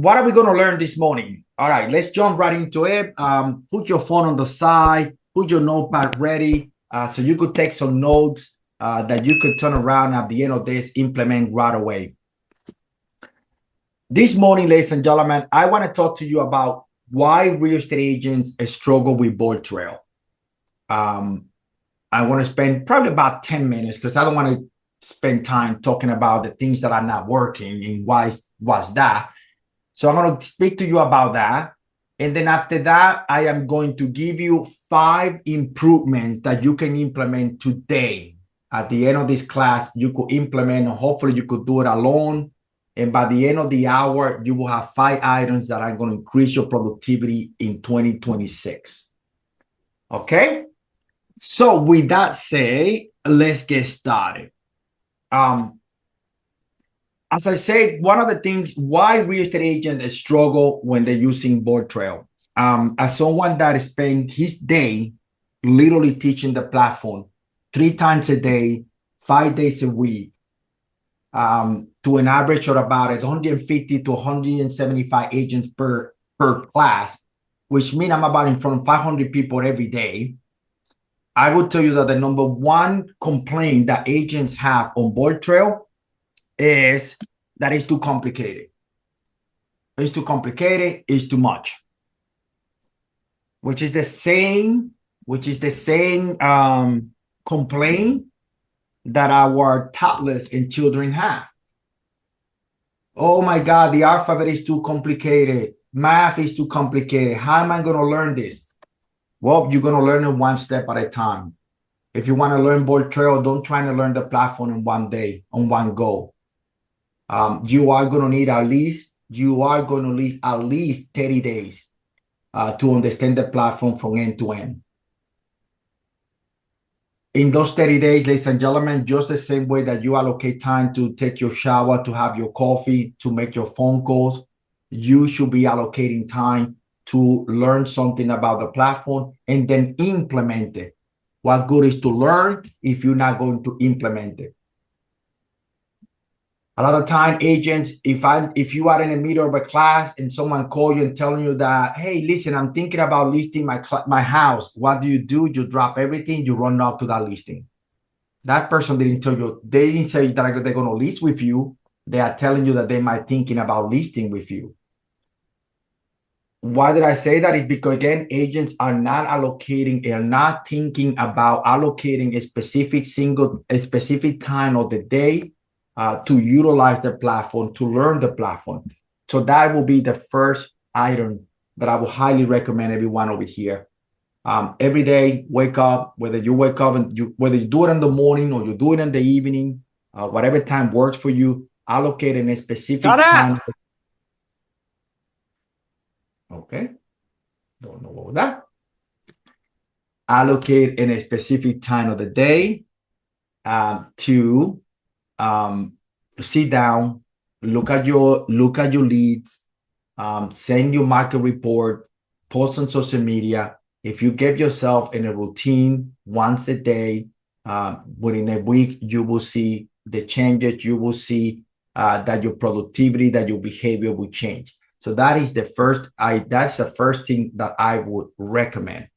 what are we going to learn this morning? All right, let's jump right into it. Put your phone on the side, put your notepad ready so you could take some notes that you could turn around at the end of this, implement right away. This morning, ladies and gentlemen, I want to talk to you about why real estate agents struggle with BoldTrail. I want to spend probably about 10 minutes because I don't want to spend time talking about the things that are not working and why's that. So I'm going to speak to you about that. And then after that, I am going to give you 5 improvements that you can implement today. At the end of this class, you could implement, and hopefully you could do it alone. And by the end of the hour, you will have 5 items that are going to increase your productivity in 2026. Okay? So with that said, let's get started. As I said, one of the things why real estate agents struggle when they're using BoldTrail. As someone that spent his day literally teaching the platform 3 times a day, 5 days a week, to an average of about 150 to 175 agents per class, which means I'm about in front of 500 people every day. I would tell you that the number one complaint that agents have on BoldTrail is that it's too complicated. It's too complicated, it's too much. Which is the same complaint that our toddlers and children have. Oh my God, the alphabet is too complicated. Math is too complicated. How am I going to learn this? Well, you're going to learn it one step at a time. If you want to learn BoldTrail, don't try to learn the platform in one day, on one go. You are going to need at least 30 days to understand the platform from end to end. In those 30 days, ladies and gentlemen, just the same way that you allocate time to take your shower, to have your coffee, to make your phone calls, you should be allocating time to learn something about the platform and then implement it. What good is to learn if you're not going to implement it? A lot of time, agents, if you are in the middle of a class and someone call you and telling you that, hey, listen, I'm thinking about listing my house. What do? You drop everything, you run up to that listing. That person didn't tell you, they didn't say that they're going to list with you. They are telling you that they might thinking about listing with you. Why did I say that? Is because, again, agents are not allocating, they are not thinking about allocating a specific time of the day to utilize the platform, to learn the platform. So that will be the first item that I will highly recommend everyone over here. Every day, wake up, whether you wake up and whether you do it in the morning or you do it in the evening, whatever time works for you, allocate in a specific time. Okay. Don't know what was that. Allocate in a specific time of the day to sit down, look at your leads, send your market report, post on social media. If you give yourself in a routine once a day, within a week, you will see the changes. You will see that your productivity, that your behavior will change. So that is that's the first thing that I would recommend.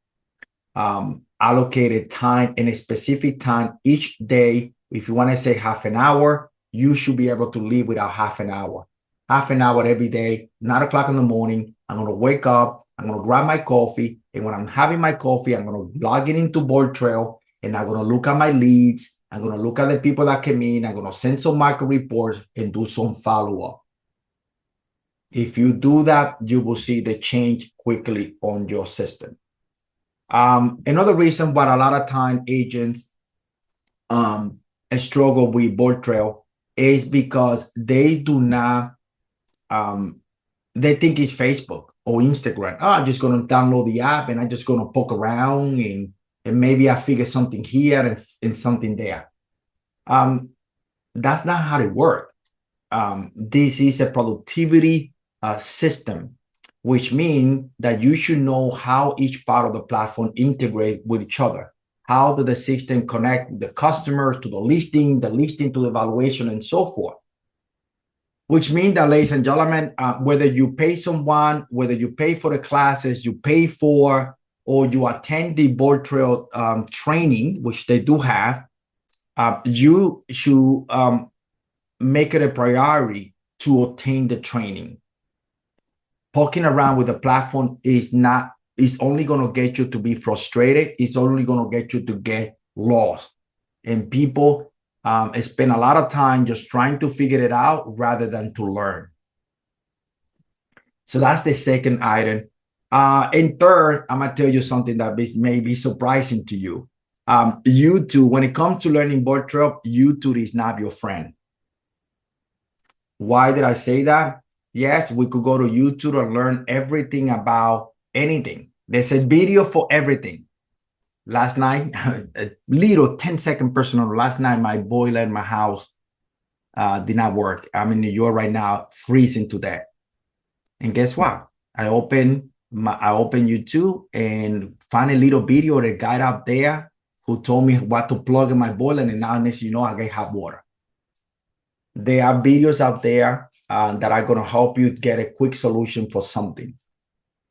Allocated time in a specific time each day. If you want to say half an hour, you should be able to live without half an hour. Half an hour every day, 9 o'clock in the morning. I'm going to wake up. I'm going to grab my coffee. And when I'm having my coffee, I'm going to log in into BoldTrail and I'm going to look at my leads. I'm going to look at the people that came in. I'm going to send some market reports and do some follow-up. If you do that, you will see the change quickly on your system. Another reason why a lot of time agents struggle with BoldTrail is because they do not, they think it's Facebook or Instagram. Oh, I'm just going to download the app and I'm just going to poke around and maybe I figure something here and something there. That's not how it works. This is a productivity system, which means that you should know how each part of the platform integrate with each other. How do the system connect the customers to the listing to the evaluation, and so forth. which means that, ladies and gentlemen, whether you pay someone, whether you pay for the classes, you pay for, or you attend the BoldTrail training, which they do have, you should make it a priority to obtain the training. Poking around with the platform is only going to get you to be frustrated. It's only going to get you to get lost. And people spend a lot of time just trying to figure it out rather than to learn. So that's the second item. And third, I'm going to tell you something that may be surprising to you. YouTube, when it comes to learning BoldTrail, YouTube is not your friend. Why did I say that? Yes, we could go to YouTube and learn everything about anything. There's a video for everything. Last night, a little 10-second personal. Last night, my boiler in my house did not work. I'm in New York right now, freezing to death. And guess what? I open YouTube and find a little video, the guy out there who told me what to plug in my boiler, and now next you know, I get hot water. There are videos out there that are going to help you get a quick solution for something.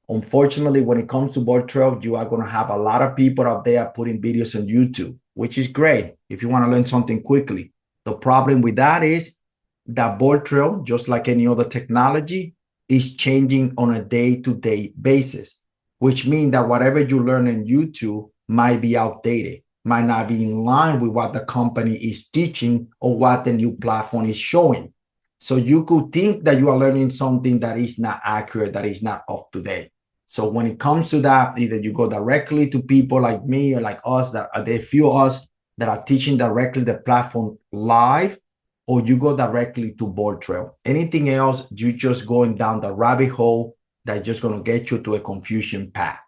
Unfortunately, when it comes to BoldTrail, you are going to have a lot of people out there putting videos on YouTube, which is great if you want to learn something quickly. The problem with that is that BoldTrail, just like any other technology, is changing on a day-to-day basis, which means that whatever you learn on YouTube might be outdated, might not be in line with what the company is teaching or what the new platform is showing. So you could think that you are learning something that is not accurate, that is not up to date. So when it comes to that, either you go directly to people like me or like us, that are there few of us that are teaching directly the platform live, or you go directly to BoldTrail. Anything else, you just going down the rabbit hole that's just going to get you to a confusion path.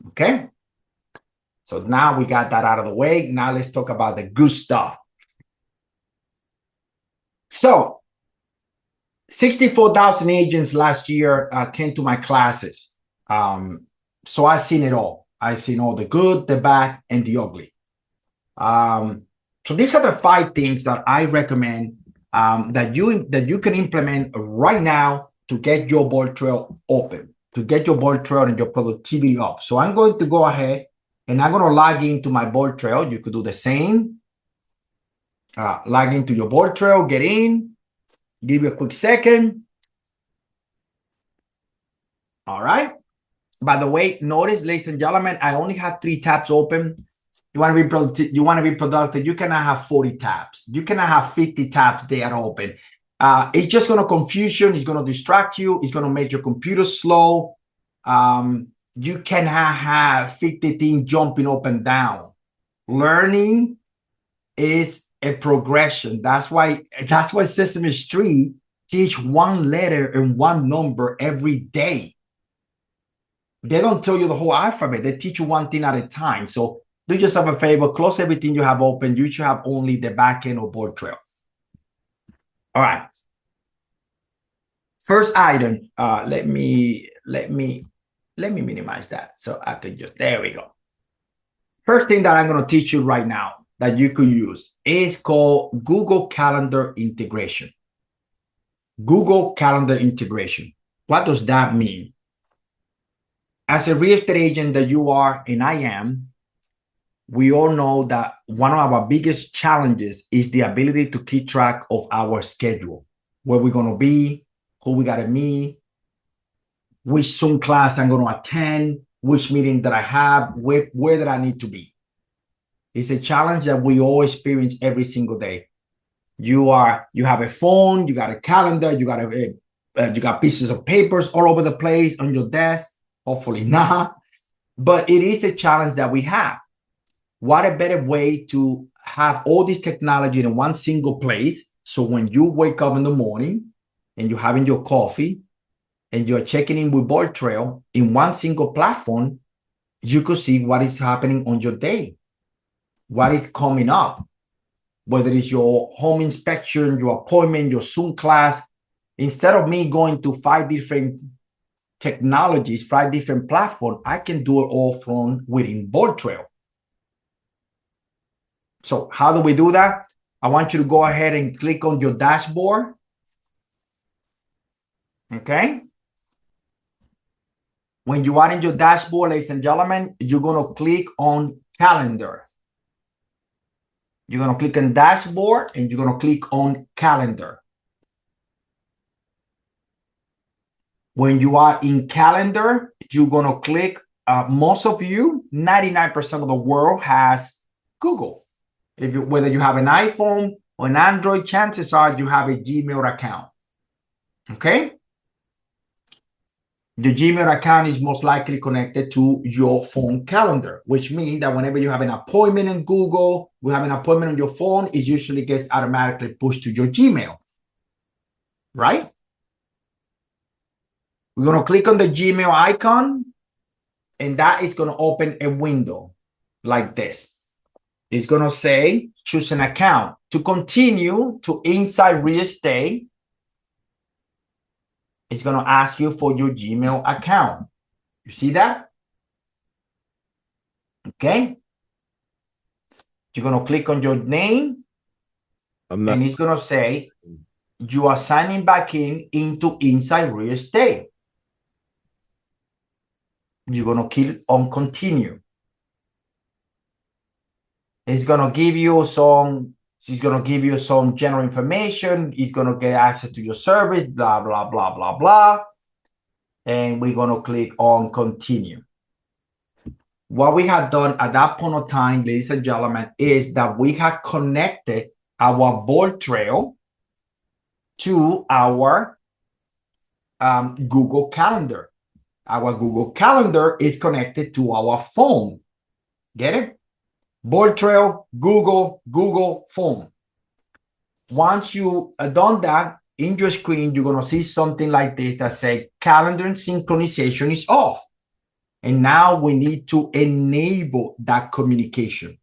Okay? So now we got that out of the way. Now let's talk about the good stuff. So 64,000 agents last year came to my classes. So I've seen it all. I've seen all the good, the bad, and the ugly. So these are the 5 things that I recommend that you can implement right now to get your BoldTrail open, to get your BoldTrail and your productivity up. So I'm going to go ahead and I'm going to log into my BoldTrail. You could do the same. Log into your BoldTrail, get in, give you a quick second. All right. By the way, notice, ladies and gentlemen, I only have 3 tabs open. You want to be productive. You cannot have 40 tabs. You cannot have 50 tabs there open. It's just going to confuse you. It's going to distract you. It's going to make your computer slow. You cannot have 50 things jumping up and down. Learning is a progression. That's why Sesame Street teach 1 letter and 1 number every day. They don't tell you the whole alphabet. They teach you 1 thing at a time. So do yourself a favor, close everything you have open. You should have only the back end of BoldTrail. All right. First item. Let me minimize that so I can just, there we go. First thing that I'm going to teach you right now that you could use is called Google Calendar integration. Google Calendar integration. What does that mean? As a real estate agent that you are and I am, we all know that one of our biggest challenges is the ability to keep track of our schedule, where we're going to be, who we got to meet, which Zoom class I'm going to attend, which meeting that I have, where that I need to be. It's a challenge that we all experience every single day. You have a phone, you got a calendar, you got pieces of papers all over the place on your desk. Hopefully not, but it is a challenge that we have. What a better way to have all this technology in one single place. So when you wake up in the morning and you're having your coffee and you're checking in with BoldTrail in one single platform, you could see what is happening on your day, what is coming up, whether it's your home inspection, your appointment, your Zoom class. Instead of me going to 5 different technologies, 5 different platforms, I can do it all from within BoldTrail. So how do we do that? I want you to go ahead and click on your dashboard. Okay. When you are in your dashboard, ladies and gentlemen, you're going to click on calendar. You're going to click on dashboard and you're going to click on calendar. When you are in calendar, you're going to click, most of you, 99% of the world has Google. Whether you have an iPhone or an Android, chances are you have a Gmail account. Okay? The Gmail account is most likely connected to your phone calendar, which means that whenever you have an appointment in Google, we have an appointment on your phone, it usually gets automatically pushed to your Gmail, right? We're going to click on the Gmail icon, and that is going to open a window like this. It's going to say, choose an account. To continue to inside real estate, it's going to ask you for your Gmail account. You see that? Okay. You're going to click on your name, and it's going to say, you are signing back into inside real estate. You're going to click on continue. It's going to give you some, she's going to give you some general information. It's going to get access to your service, blah, blah, blah, blah, blah. And we're going to click on continue. What we have done at that point of time, ladies and gentlemen, is that we have connected our BoldTrail to our Google Calendar. Our Google Calendar is connected to our phone. Get it? BoldTrail, Google phone. Once you have done that, in your screen, you're going to see something like this that says calendar synchronization is off. And now we need to enable that communication.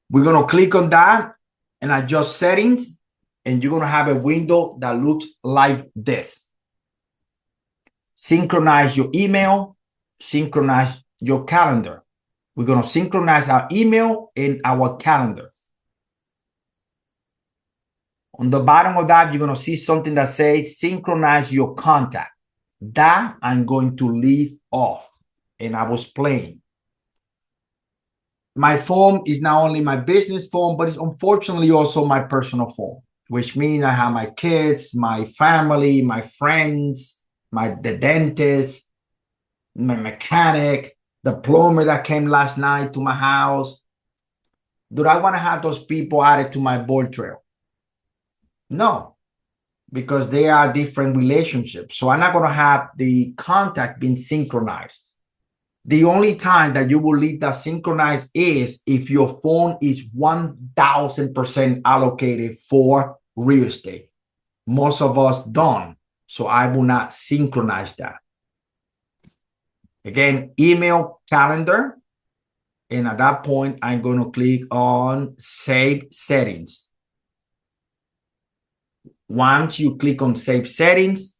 We're going to click on that and adjust settings, and you're going to have a window that looks like this. Synchronize your email, synchronize your calendar. We're going to synchronize our email and our calendar. On the bottom of that, you're going to see something that says synchronize your contact. That I'm going to leave off. And I was playing. My phone is not only my business phone, but it's unfortunately also my personal phone, which means I have my kids, my family, my friends, the dentist, my mechanic, the plumber that came last night to my house. Do I want to have those people added to my BoldTrail? No, because they are different relationships. So I'm not going to have the contact being synchronized. The only time that you will leave that synchronized is if your phone is 1000% allocated for real estate. Most of us don't. So I will not synchronize that. Again, email, calendar. And at that point, I'm going to click on Save Settings. Once you click on Save Settings,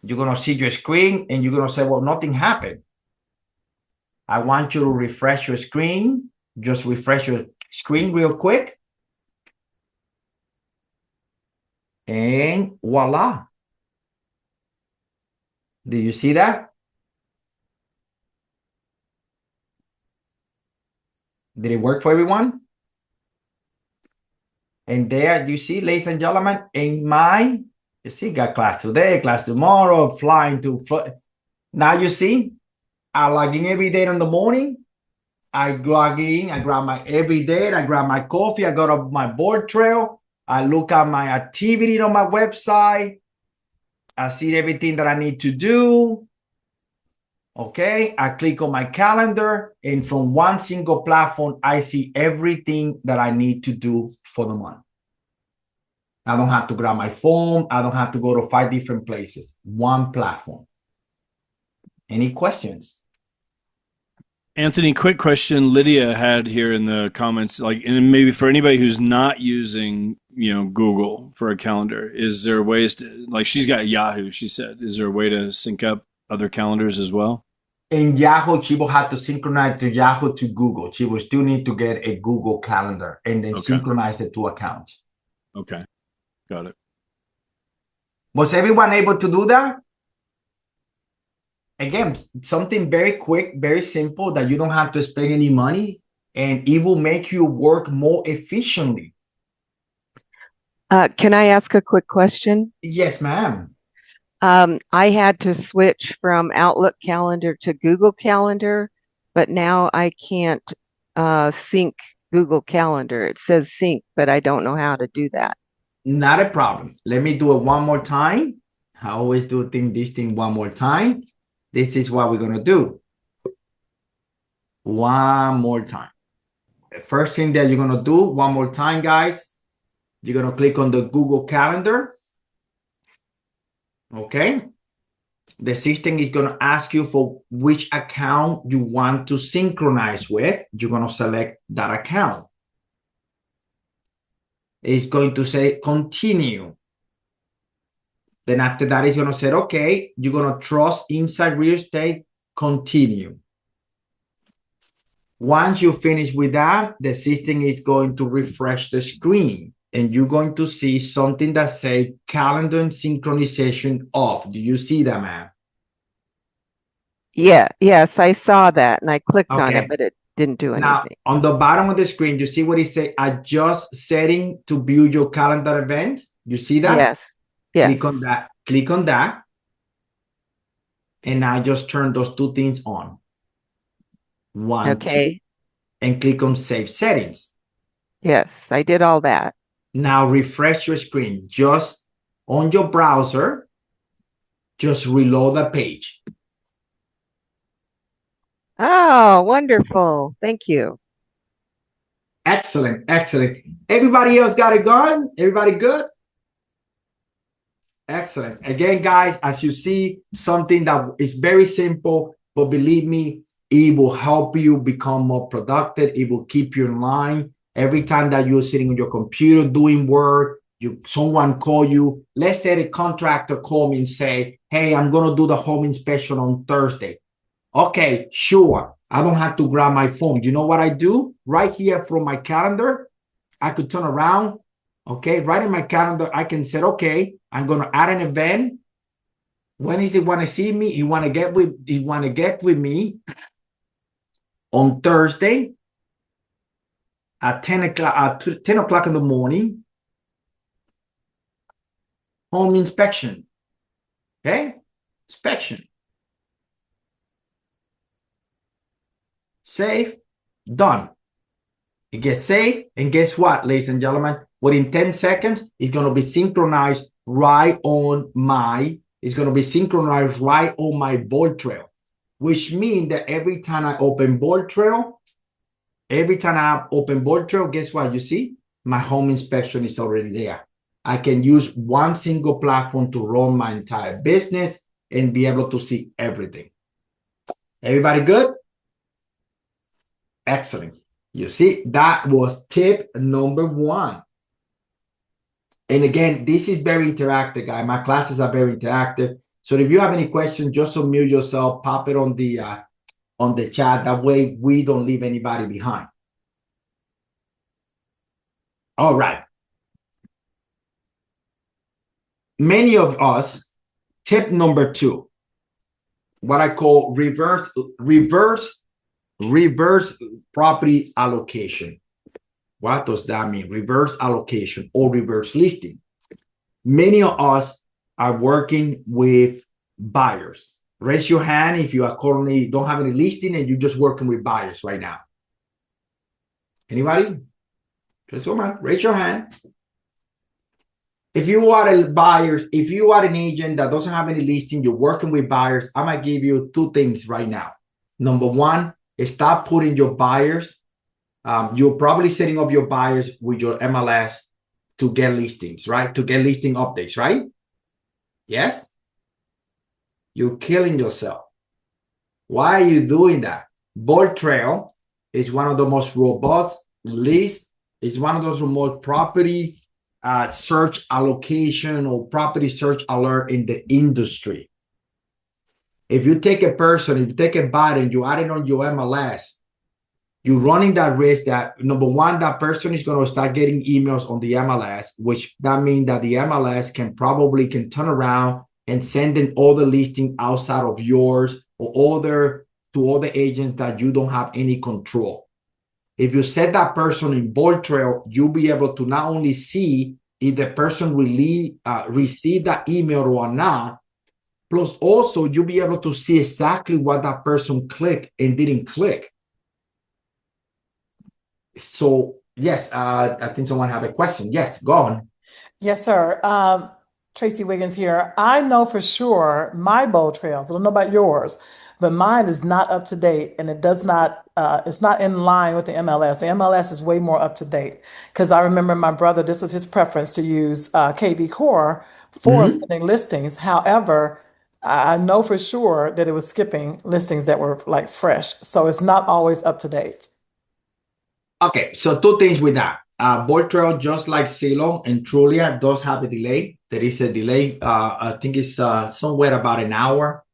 you're going to see your screen and you're going to say, well, nothing happened. I want you to refresh your screen. Just refresh your screen real quick. And voila. Do you see that? Did it work for everyone? And there you see, ladies and gentlemen, in my, you see, got class today, class tomorrow, flying to, now you see, I log in every day in the morning. I log in, I grab my every day, I grab my coffee, I go to my BoldTrail, I look at my activity on my website, I see everything that I need to do. Okay, I click on my calendar, and from one single platform, I see everything that I need to do for the month. I don't have to grab my phone. I don't have to go to 5 different places. One platform. Any questions? Anthony, quick question Lydia had here in the comments, like, and maybe for anybody who's not using, Google for a calendar, is there ways to, like, she's got Yahoo, she said, is there a way to sync up other calendars as well? In Yahoo, she will have to synchronize to Yahoo to Google. She will still need to get a Google calendar and then synchronize the 2 accounts. Okay. Got it. Was everyone able to do that? Again, something very quick, very simple that you don't have to spend any money, and it will make you work more efficiently. Can I ask a quick question? Yes, ma'am. I had to switch from Outlook Calendar to Google Calendar, but now I can't sync Google Calendar. It says sync, but I don't know how to do that. Not a problem. Let me do it one more time. I always do this thing one more time. This is what we're going to do. One more time. The first thing that you're going to do one more time, guys, you're going to click on the Google Calendar. Okay. The system is going to ask you for which account you want to synchronize with. You're going to select that account. It's going to say continue. Then after that, it's going to say, okay, you're going to trust inside real estate, continue. Once you finish with that, the system is going to refresh the screen and you're going to see something that says calendar synchronization off. Do you see that, ma'am? Yeah, yes, I saw that and I clicked on it, but it didn't do anything. Now, on the bottom of the screen, you see what it says, adjust setting to view your calendar event. You see that? Yes. Yes. Click on that. Click on that. And I just turn those two things on. One, okay. two, and click on save settings. Yes, I did all that. Now refresh your screen. Just on your browser, just reload the page. Oh, wonderful. Thank you. Excellent, excellent. Everybody else got it going? Everybody good? Excellent. Again, guys, as you see, something that is very simple, but believe me, it will help you become more productive. It will keep you in line. Every time that you're sitting on your computer doing work, someone call you. Let's say the contractor call me and say, hey, I'm going to do the home inspection on Thursday. Okay, sure. I don't have to grab my phone. You know what I do? Right here from my calendar, I could turn around. Okay, right in my calendar, I can say, okay, I'm going to add an event. When is he want to see me? He want to get with me on Thursday at 10 o'clock in the morning. Home inspection. Okay, inspection. Save, done. It gets saved, and guess what, ladies and gentlemen? Within 10 seconds, it's going to be synchronized right on my BoldTrail, which means that every time I open BoldTrail, guess what? You see, my home inspection is already there. I can use one single platform to run my entire business and be able to see everything. Everybody good? Excellent. You see, that was tip number 1. And again, this is very interactive, guys. My classes are very interactive. So if you have any questions, just unmute yourself, pop it on the chat. That way we don't leave anybody behind. All right. Many of us, tip number 2, what I call reverse property allocation. What does that mean? Reverse allocation or reverse listing. Many of us are working with buyers. Raise your hand if you are currently don't have any listing and you're just working with buyers right now. Anybody? Just raise your hand. If you are a buyer, if you are an agent that doesn't have any listing, you're working with buyers, I'm going to give you 2 things right now. Number 1 is stop putting your buyers. You're probably setting up your buyers with your MLS to get listings, right? To get listing updates, right? Yes? You're killing yourself. Why are you doing that? BoldTrail is one of the most robust lists. It's one of those remote property search allocation or property search alert in the industry. If you take a person, if you take a buyer and you add it on your MLS, you're running that risk that, number one, that person is going to start getting emails on the MLS, which that means that the MLS can turn around and send in all the listing outside of yours or to other agents that you don't have any control. If you set that person in BoldTrail, you'll be able to not only see if the person really received that email or not, plus also you'll be able to see exactly what that person clicked and didn't click. So yes, I think someone have a question. Yes, go on. Yes, sir. Tracy Wiggins here. I know for sure my BoldTrails, I don't know about yours, but mine is not up to date and it's not in line with the MLS. The MLS is way more up to date because I remember my brother, this was his preference to use KB Core for sending listings. However, I know for sure that it was skipping listings that were like fresh. So it's not always up to date. Okay, so two things with that. BoldTrail, just like Zillow and Trulia, does have a delay. There is a delay. I think it's somewhere about an hour.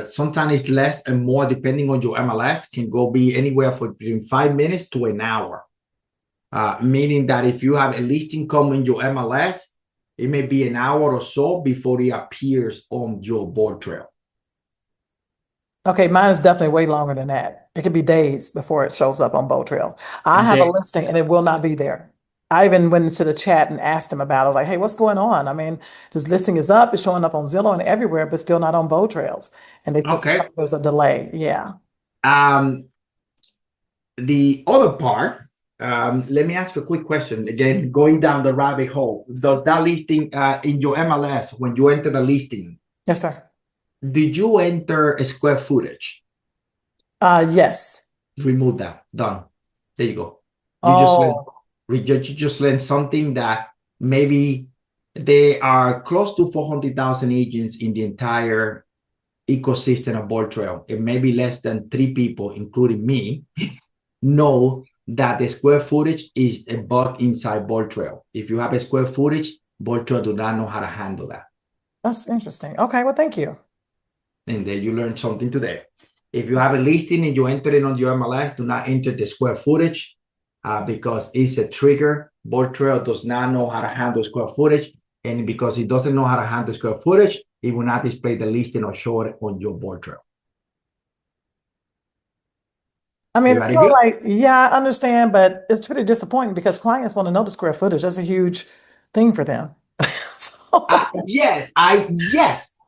Sometimes it's less and more depending on your MLS. Can be anywhere between 5 minutes to an hour. Meaning that if you have a listing come in your MLS, it may be an hour or so before it appears on your BoldTrail. Okay, mine is definitely way longer than that. It could be days before it shows up on BoldTrail. I have a listing and it will not be there. I even went into the chat and asked him about it, like, hey, what's going on? I mean, this listing is up, it's showing up on Zillow and everywhere, but still not on BoldTrails. And they said there's a delay. Yeah. The other part, let me ask you a quick question. Again, going down the rabbit hole, does that listing in your MLS, when you enter the listing? Yes, sir. Did you enter a square footage? Yes. Remove that. Done. There you go. You just learned something that maybe there are close to 400,000 agents in the entire ecosystem of BoldTrail, and maybe less than 3 people, including me, know that the square footage is a bug inside BoldTrail. If you have a square footage, BoldTrail do not know how to handle that. That's interesting. Okay, well, thank you. And then you learned something today. If you have a listing and you enter it on your MLS, do not enter the square footage because it's a trigger. BoldTrail does not know how to handle square footage. And because it doesn't know how to handle square footage, it will not display the listing or show it on your BoldTrail. I mean, it's more like, yeah, I understand, but it's pretty disappointing because clients want to know the square footage. That's a huge thing for them. Yes,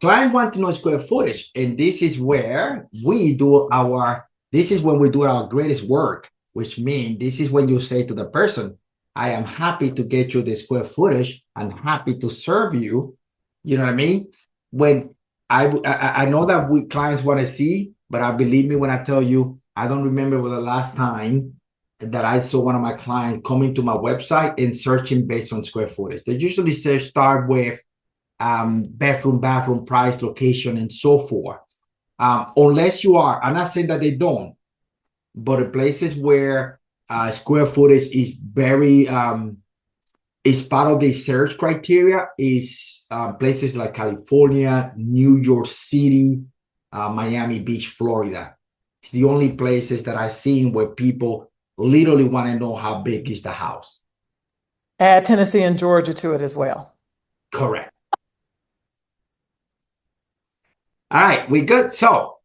clients want to know square footage, and this is where we do this is when we do our greatest work, which means this is when you say to the person, I am happy to get you the square footage. I'm happy to serve you. You know what I mean? When I know that clients want to see, but I believe me when I tell you, I don't remember the last time that I saw one of my clients coming to my website and searching based on square footage. They usually start with bathroom, price, location, and so forth. Unless you are, I'm not saying that they don't, but the places where square footage is very, is part of the search criteria is places like California, New York City, Miami Beach, Florida. It's the only places that I've seen where people literally want to know how big is the house. Add Tennessee and Georgia to it as well. Correct. All right, we good. So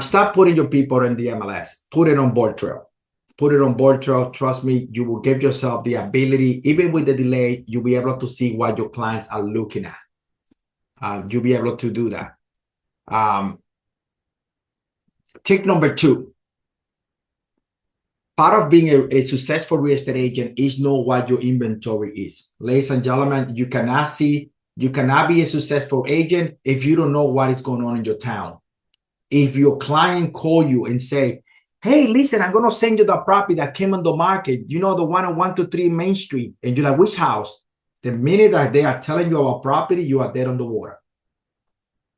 stop putting your people in the MLS. Put it on BoldTrail. Put it on BoldTrail. Trust me, you will give yourself the ability, even with the delay, you'll be able to see what your clients are looking at. You'll be able to do that. Tip number 2. Part of being a successful real estate agent is know what your inventory is. Ladies and gentlemen, you cannot be a successful agent if you don't know what is going on in your town. If your client call you and say, hey, listen, I'm going to send you the property that came on the market, you know, the one on 123 Main Street, and you're like, which house? The minute that they are telling you about property, you are dead on the water.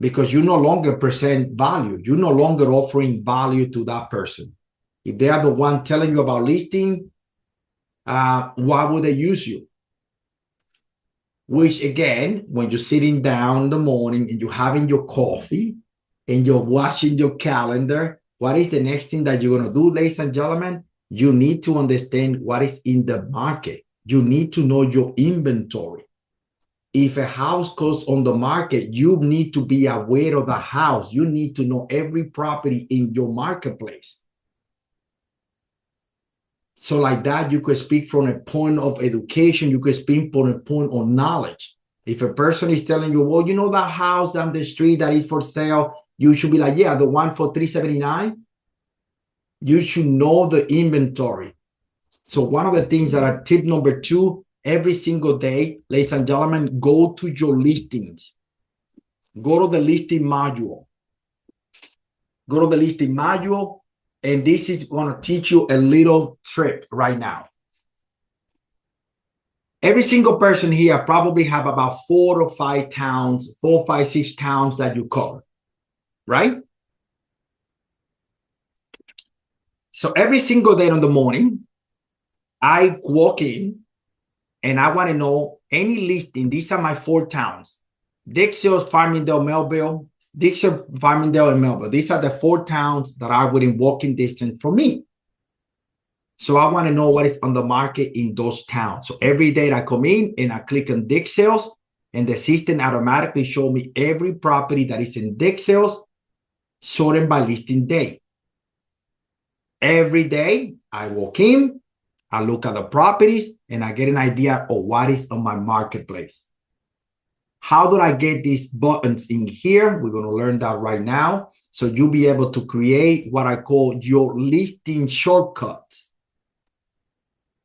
Because you no longer present value. You're no longer offering value to that person. If they are the one telling you about listing, why would they use you? Which again, when you're sitting down in the morning and you're having your coffee and you're watching your calendar, what is the next thing that you're going to do, ladies and gentlemen? You need to understand what is in the market. You need to know your inventory. If a house goes on the market, you need to be aware of the house. You need to know every property in your marketplace. So like that, you could speak from a point of education. You could speak from a point of knowledge. If a person is telling you, well, you know that house down the street that is for sale, you should be like, yeah, the one for $379. You should know the inventory. So one of the things that are tip number 2, every single day, ladies and gentlemen, go to your listings. Go to the listing module. Go to the listing module. And this is going to teach you a little trick right now. Every single person here probably have about 4 or 5 towns, 4, 5, 6 towns that you cover, right? So every single day in the morning, I walk in and I want to know any listing. These are my 4 towns: Dixie, Farmingdale, Melville, Dixie, Farmingdale, and Melville. These are the 4 towns that are within walking distance from me. So I want to know what is on the market in those towns. So every day I come in and I click on Dick Sales, and the system automatically shows me every property that is in Dick Sales, sorted by listing date. Every day I walk in, I look at the properties, and I get an idea of what is on my marketplace. How do I get these buttons in here? We're going to learn that right now. So you'll be able to create what I call your listing shortcuts.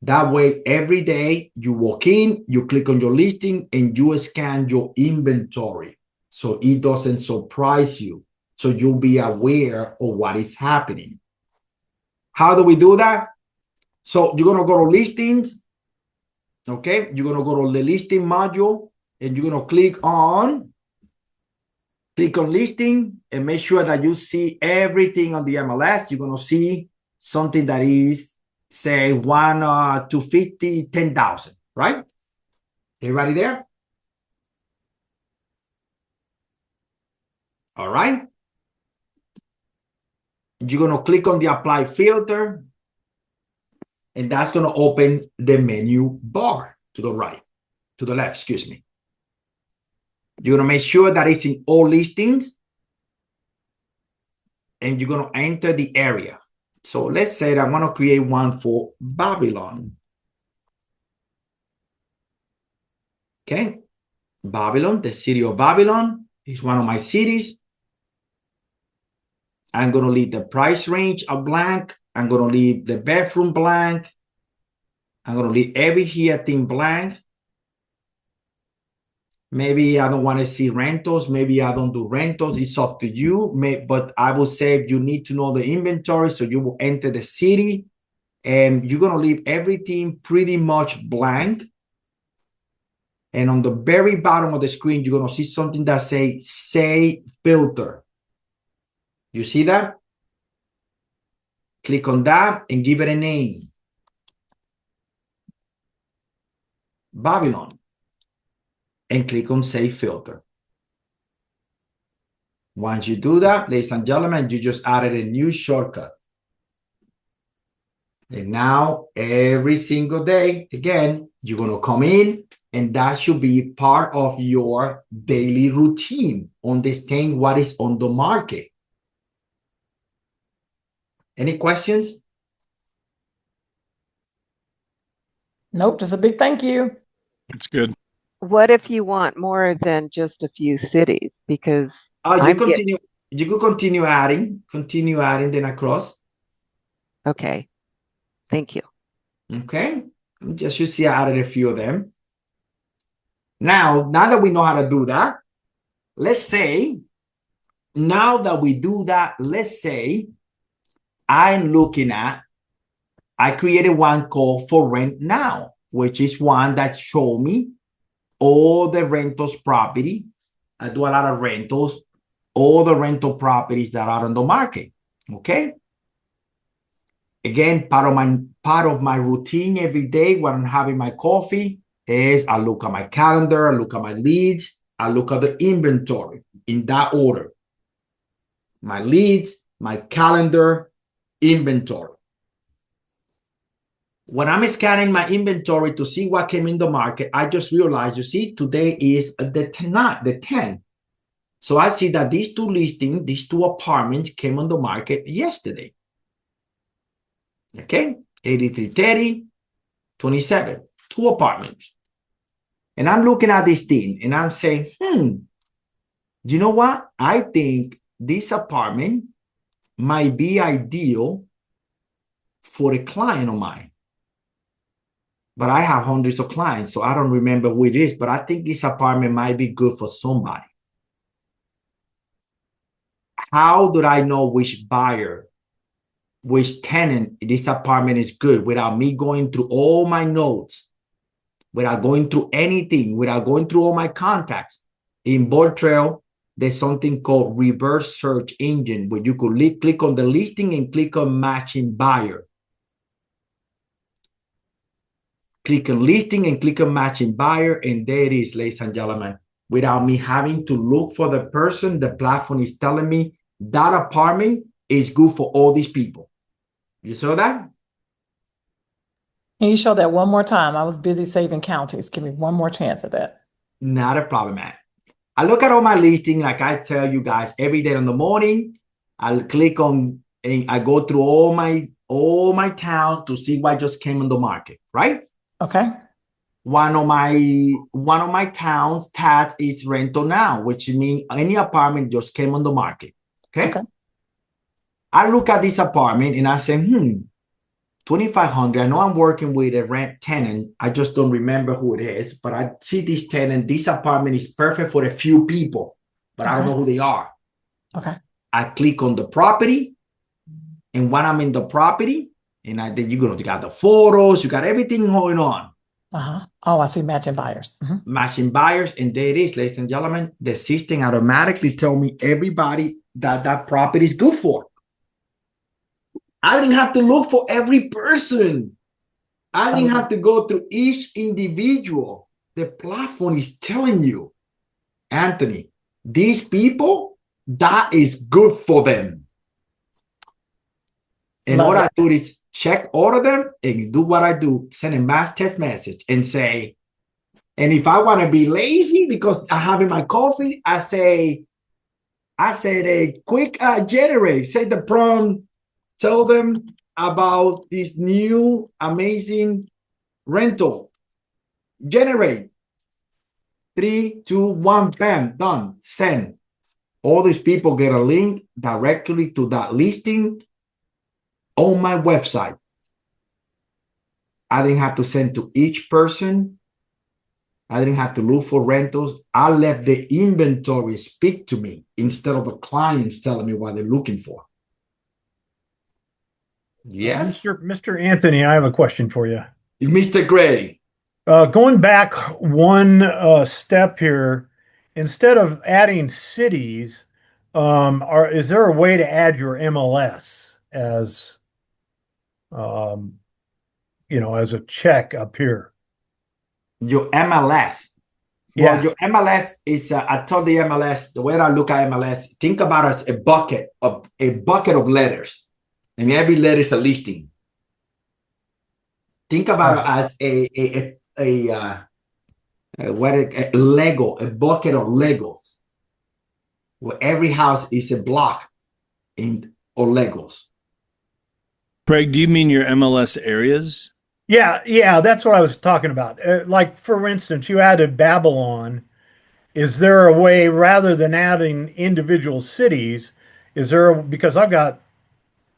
That way, every day you walk in, you click on your listing, and you scan your inventory so it doesn't surprise you. So you'll be aware of what is happening. How do we do that? So you're going to go to listings. Okay, you're going to go to the listing module, and you're going to click on listing, and make sure that you see everything on the MLS. You're going to see something that is, say, 1 to 50, 10,000, right? Everybody there? All right. You're going to click on the apply filter, and that's going to open the menu bar to the right, to the left, excuse me. You're going to make sure that it's in all listings, and you're going to enter the area. So let's say that I want to create one for Babylon. Okay. Babylon, the city of Babylon is one of my cities. I'm going to leave the price range a blank. I'm going to leave the bedroom blank. I'm going to leave every here thing blank. Maybe I don't want to see rentals. Maybe I don't do rentals. It's up to you. But I would say you need to know the inventory. So you will enter the city, and you're going to leave everything pretty much blank. And on the very bottom of the screen, you're going to see something that says Say Filter. You see that? Click on that and give it a name. Babylon. And click on Save Filter. Once you do that, ladies and gentlemen, you just added a new shortcut. And now, every single day, again, you're going to come in, and that should be part of your daily routine. Understand what is on the market. Any questions? Nope, just a big thank you. That's good. What if you want more than just a few cities? Because you could continue adding then across. Okay. Thank you. Okay. Just you see I added a few of them. Now that we know how to do that, let's say I created one called For Rent Now, which is one that show me all the rentals property. I do a lot of rentals, all the rental properties that are on the market. Okay. Again, part of my routine every day when I'm having my coffee is I look at my calendar, I look at my leads, I look at the inventory in that order. my leads, my calendar, inventory. When I'm scanning my inventory to see what came in the market, I just realized, you see, today is the 10. So I see that these two listings, these two apartments came on the market yesterday. Okay, 8330, 27, two apartments. And I'm looking at this thing and I'm saying, do you know what? I think this apartment might be ideal for a client of mine. But I have hundreds of clients, so I don't remember who it is, but I think this apartment might be good for somebody. How do I know which buyer, which tenant this apartment is good without me going through all my notes, without going through anything, without going through all my contacts? In BoldTrail, there's something called reverse search engine where you could click on the listing and click on matching buyer. Click on listing and click on matching buyer, and there it is, ladies and gentlemen. Without me having to look for the person, the platform is telling me that apartment is good for all these people. You saw that? Can you show that one more time? I was busy saving counties. Give me one more chance at that. Not a problem, man. I look at all my listing, like I tell you guys, every day in the morning. I'll click on and I go through all my town to see what just came on the market, right? Okay. One of my towns tat is rental now, which means any apartment just came on the market. Okay. I look at this apartment and I say, 2,500. I know I'm working with a rent tenant. I just don't remember who it is, but I see this tenant. This apartment is perfect for a few people, but I don't know who they are. Okay. I click on the property, and when I'm in the property, and then you got the photos, you got everything going on. Oh, I see matching buyers. Matching buyers, and there it is, ladies and gentlemen. The system automatically tell me everybody that property is good for. I didn't have to look for every person. I didn't have to go through each individual. The platform is telling you, Anthony, these people, that is good for them. And what I do is check all of them and do what I do, send a mass text message and say, and if I want to be lazy because I have in my coffee, I say a quick generate, say the prompt, tell them about this new amazing rental. Generate. 3, 2, 1, bam, done. Send. All these people get a link directly to that listing on my website. I didn't have to send to each person. I didn't have to look for rentals. I let the inventory speak to me instead of the clients telling me what they're looking for. Yes. Mr. Anthony, I have a question for you. Mr. Gray. Going back one step here, instead of adding cities, is there a way to add your MLS as as a check up here? Your MLS. Yeah. Well, your MLS is, I told the MLS, the way I look at MLS, think about it as a bucket of letters. And every letter is a listing. Think about it as a Lego, a bucket of Legos, where every house is a block or Legos. Craig, do you mean your MLS areas? Yeah, that's what I was talking about. Like, for instance, you added Babylon. Is there a way, rather than adding individual cities, because I've got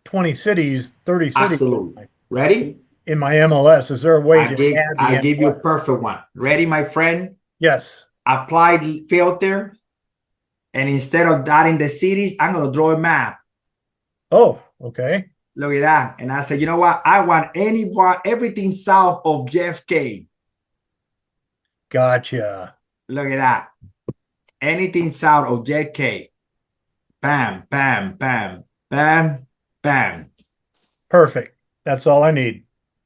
20 cities, 30 cities. Absolutely. Ready? In my MLS, is there a way to add I give you a perfect one. Ready, my friend? Yes. Apply filter. And instead of adding the cities, I'm going to draw a map. Oh, okay. Look at that. And I said, you know what? I want everything south of JFK. Gotcha. Look at that. Anything south of JFK. Bam, bam, bam, bam, bam. Perfect. That's all I need.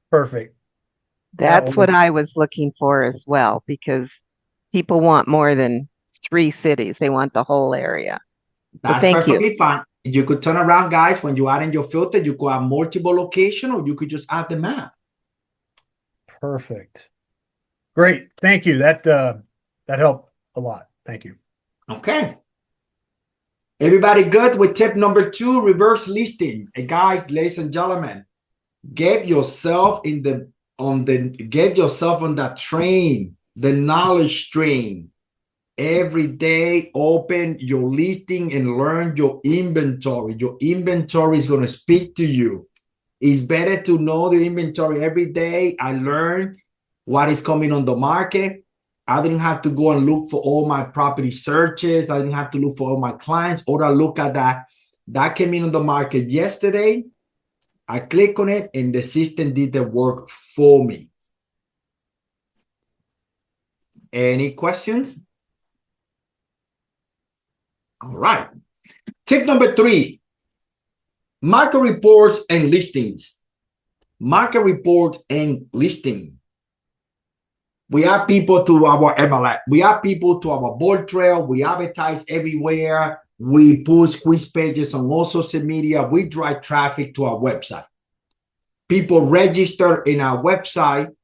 Perfect. That's what I was looking for as well, because people want more than 3 cities. They want the whole area. That's thank perfectly you. fine. you could turn around, guys. When you add in your filter, you could have multiple location, or you could just add the map. Perfect. Great. Thank you. That helped a lot. Thank you. Okay. Everybody good with tip number 2, reverse listing? A guy, ladies and gentlemen, get yourself on that train, the knowledge train. Every day, open your listing and learn your inventory. Your inventory is going to speak to you. It's better to know the inventory every day. I learned what is coming on the market. I didn't have to go and look for all my property searches. I didn't have to look for all my clients. Or I look at that came in on the market yesterday. I click on it and the system did the work for me. Any questions? All right. Tip number 3, market reports and listings. Market reports and listing. We have people to our MLS. We have people to our BoldTrail. We advertise everywhere. We post quiz pages on all social media. We drive traffic to our website. People register in our website.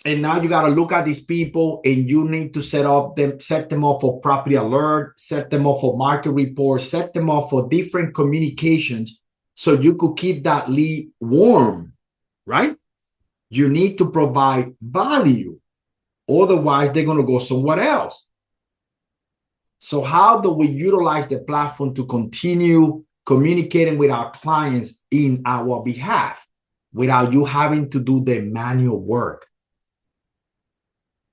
And now you got to look at these people and you need to set them up for property alert, set them up for market reports, set them up for different communications so you could keep that lead warm, right? You need to provide value. Otherwise, they're going to go somewhere else. So how do we utilize the platform to continue communicating with our clients in our behalf without you having to do the manual work?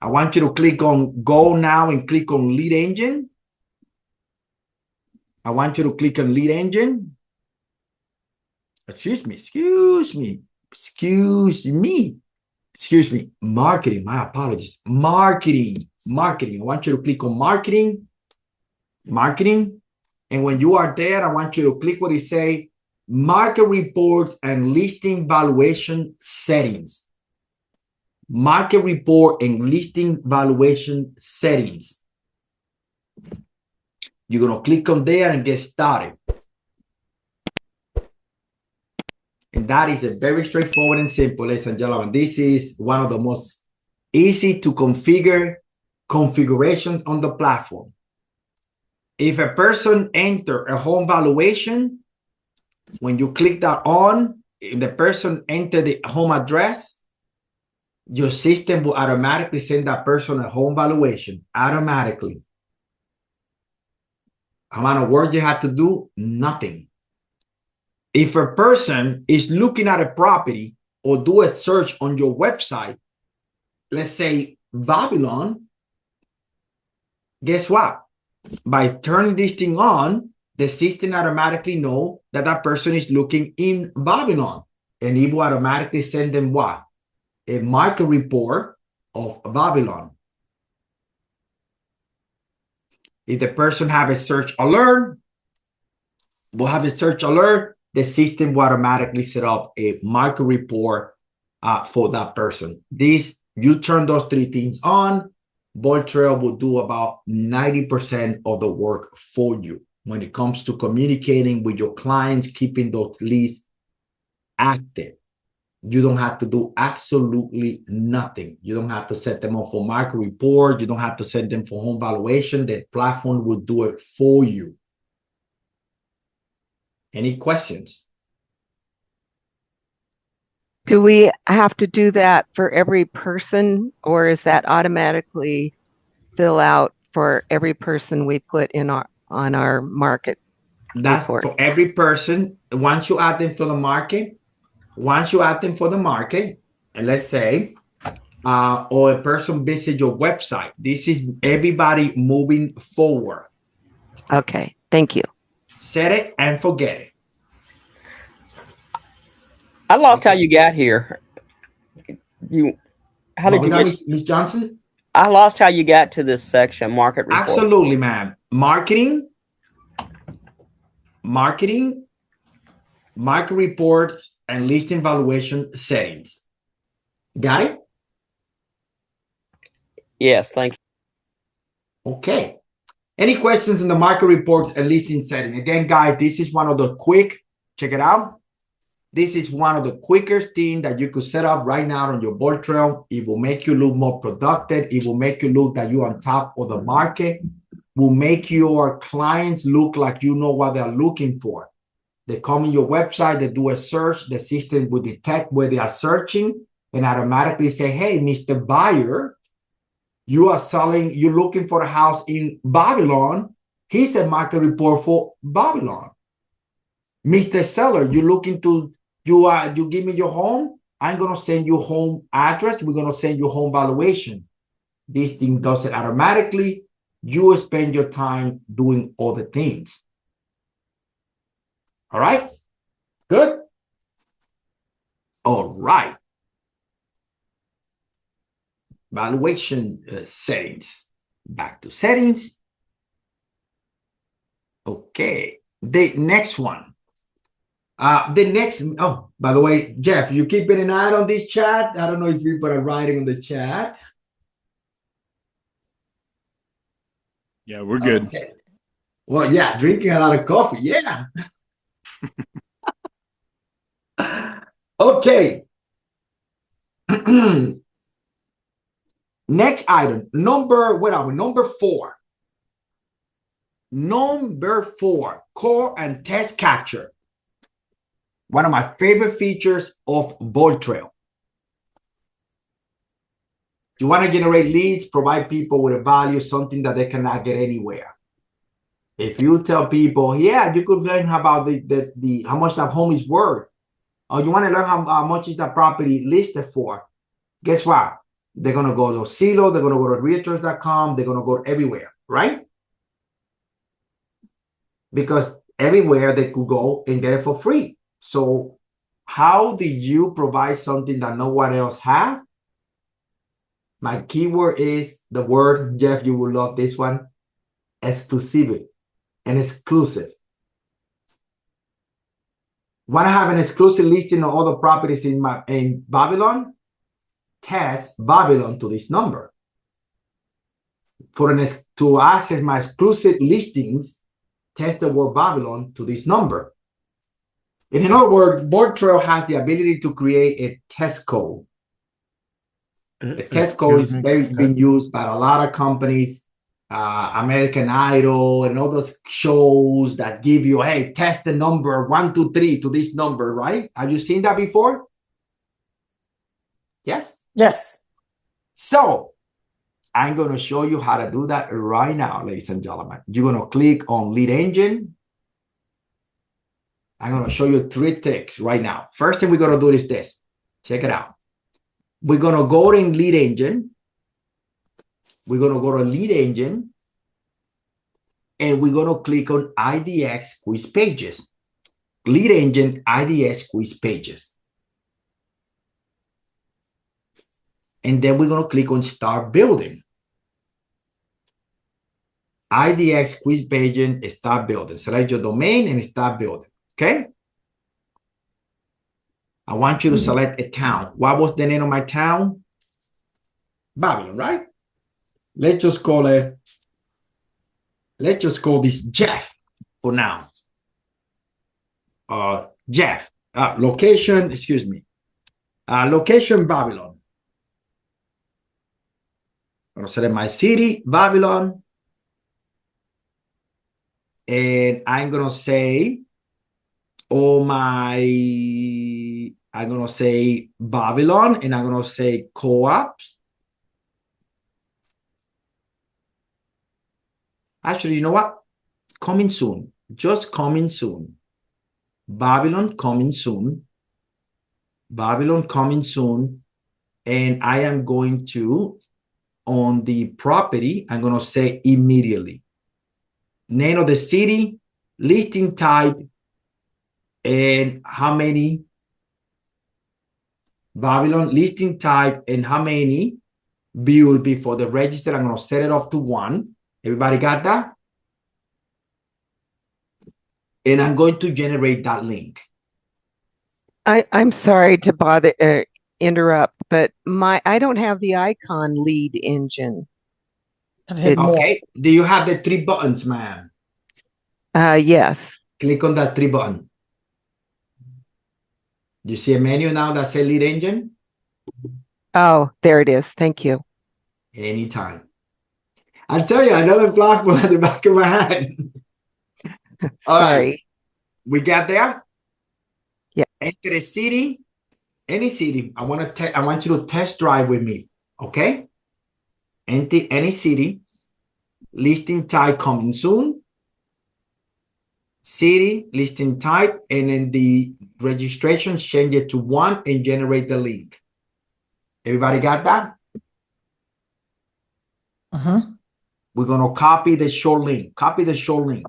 I want you to click on go now and click on lead engine. I want you to click on lead engine. Excuse me. Marketing, my apologies. Marketing. I want you to click on marketing. And when you are there, I want you to click what it say, market reports and listing valuation settings. Market report and listing valuation settings. You're going to click on there and get started. And that is a very straightforward and simple, ladies and gentlemen. This is one of the most easy to configure configurations on the platform. If a person enter a home valuation, when you click that on, if the person enter the home address, your system will automatically send that person a home valuation automatically. How amount of work you have to do? Nothing. If a person is looking at a property or do a search on your website, let's say Babylon, guess what? By turning this thing on, the system automatically know that that person is looking in Babylon, and it will automatically send them what? A market report of Babylon. If the person have a search alert, the system will automatically set up a market report for that person. You turn those 3 things on, BoldTrail will do about 90% of the work for you when it comes to communicating with your clients, keeping those leads active. You don't have to do absolutely nothing. You don't have to set them up for market report. You don't have to set them for home valuation. The platform will do it for you. Any questions? Do we have to do that for every person, or is that automatically fill out for every person we put in on our market That's report? for every person. Once you add them for the market, and let's say, or a person visit your website, this is everybody moving forward. Okay, thank you. Set it and forget it. I lost how you got here. How did you get? Miss Johnson? I lost how you got to this section, market report. Absolutely, ma'am. Marketing, market reports, and listing valuation settings. Got it? Yes, thank you. Okay. Any questions in the market reports and listing setting? Again, guys, this is one of the quick, check it out. This is one of the quickest things that you could set up right now on your BoldTrail. It will make you look more productive. It will make you look that you're on top of the market. Will make your clients look like you know what they're looking for. They come in your website, they do a search, the system will detect where they are searching and automatically say, hey, Mr. Buyer, you are selling, you're looking for a house in Babylon. Here's a market report for Babylon. Mr. Seller, you're looking to, you give me your home. I'm going to send you home address. We're going to send you home valuation. This thing does it automatically. You spend your time doing other things. All right. Good. All right. Valuation settings. Back to settings. Okay. The next one. Oh, by the way, Jeff, you keeping an eye on this chat? I don't know if people are writing in the chat. Yeah, we're good. Okay. Well, yeah, drinking a lot of coffee. Yeah. Okay. Next item, what are we? Number 4. Number 4, call and text capture. One of my favorite features of BoldTrail. You want to generate leads, provide people with a value, something that they cannot get anywhere. If you tell people, yeah, you could learn about how much that home is worth, or you want to learn how much is that property listed for, guess what? They're going to go to Zillow, they're going to go to realtors.com, they're going to go everywhere, right? Because everywhere they could go and get it for free. So how do you provide something that no one else has? My keyword is the word, Jeff, you will love this one, exclusive and exclusive. Want to have an exclusive listing of all the properties in Babylon? Test Babylon to this number. To access my exclusive listings, test the word Babylon to this number. In other words, BoldTrail has the ability to create a test code. The test code is being used by a lot of companies, American Idol, and all those shows that give you, hey, test the number 1, 2, 3 to this number, right? Have you seen that before? Yes? Yes. So I'm going to show you how to do that right now, ladies and gentlemen. You're going to click on Lead Engine. I'm going to show you 3 tricks right now. First thing we're going to do is this. Check it out. We're going to go in Lead Engine. We're going to go to Lead Engine. And we're going to click on IDX Quiz Pages. Lead Engine IDX Quiz Pages. And then we're going to click on Start Building. IDX Quiz Pages, Start Building. Select your domain and start building. Okay? I want you to select a town. What was the name of my town? Babylon, right? Let's just call this Jeff for now. Jeff. Location, excuse me. Location, Babylon. I'm going to select my city, Babylon. And I'm going to say, I'm going to say Babylon, and I'm going to say co-ops. Actually, you know what? Coming soon. Just coming soon. Babylon coming soon. Babylon coming soon. And I am going to, on the property, I'm going to say immediately. Name of the city, listing type, and how many. Babylon listing type and how many view will be for the register. I'm going to set it off to 1. Everybody got that? And I'm going to generate that link. I'm sorry to interrupt, but I don't have the icon Lead Engine. And hit more. Okay. Do you have the 3 buttons, ma'am? Yes. Click on that 3 button. You see a menu now that says lead engine? Oh, there it is. Thank you. Anytime. I'll tell you another platform at the back of my head. All right. Sorry. We got there. Yeah. Enter a city, any city. I want you to test drive with me. Okay. Enter any city. Listing type coming soon. City, listing type, and then the registration, change it to 1 and generate the link. Everybody got that? We're going to copy the short link. Copy the short link.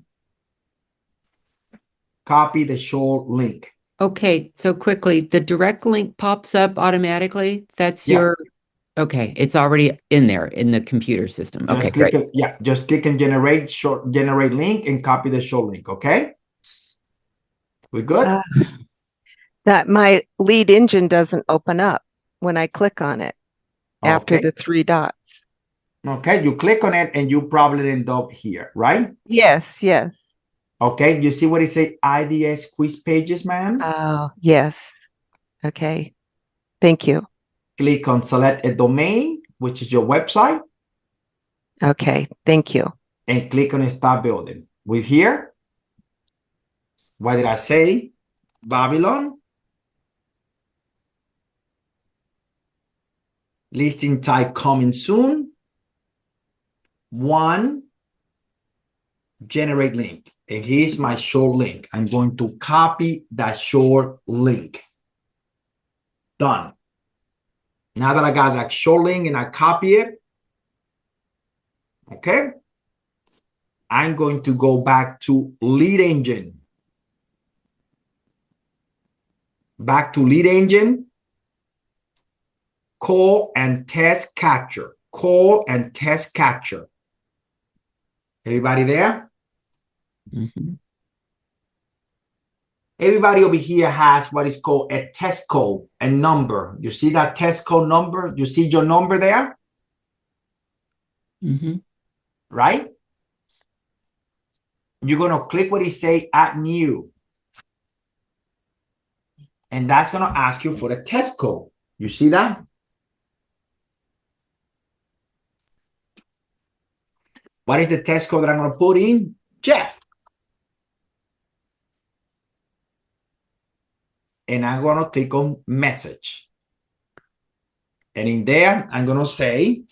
Copy the short link. Okay, so quickly, the direct link pops up automatically. That's Yeah. your, okay, it's already in there in the computer system. Just Okay, click great. it. Yeah, just click and generate link and copy the short link. Okay. We good? That my lead engine doesn't open up when I click on it after Okay. the 3 dots. Okay. You click on it and you probably end up here, right? Yes, yes. Okay. You see what it says? IDS quiz pages, ma'am. Oh, yes. Okay. Thank you. Click on select a domain, which is your website, Okay. Thank you. and click on start building. We're here. What did I say? Babylon. Listing type coming soon. 1. Generate link. And here's my short link. I'm going to copy that short link. Done. Now that I got that short link and I copy it, okay, I'm going to go back to lead engine. Back to lead engine. Call and test capture. Call and test capture. Everybody there? Mhm. Everybody over here has what is called a test code, a number. You see that test code number? You see your number there, Mhm. right? You're going to click what it say add new. And that's going to ask you for the test code. You see that? What is the test code that I'm going to put in? Jeff. And I'm going to click on message. And in there, I'm going to say,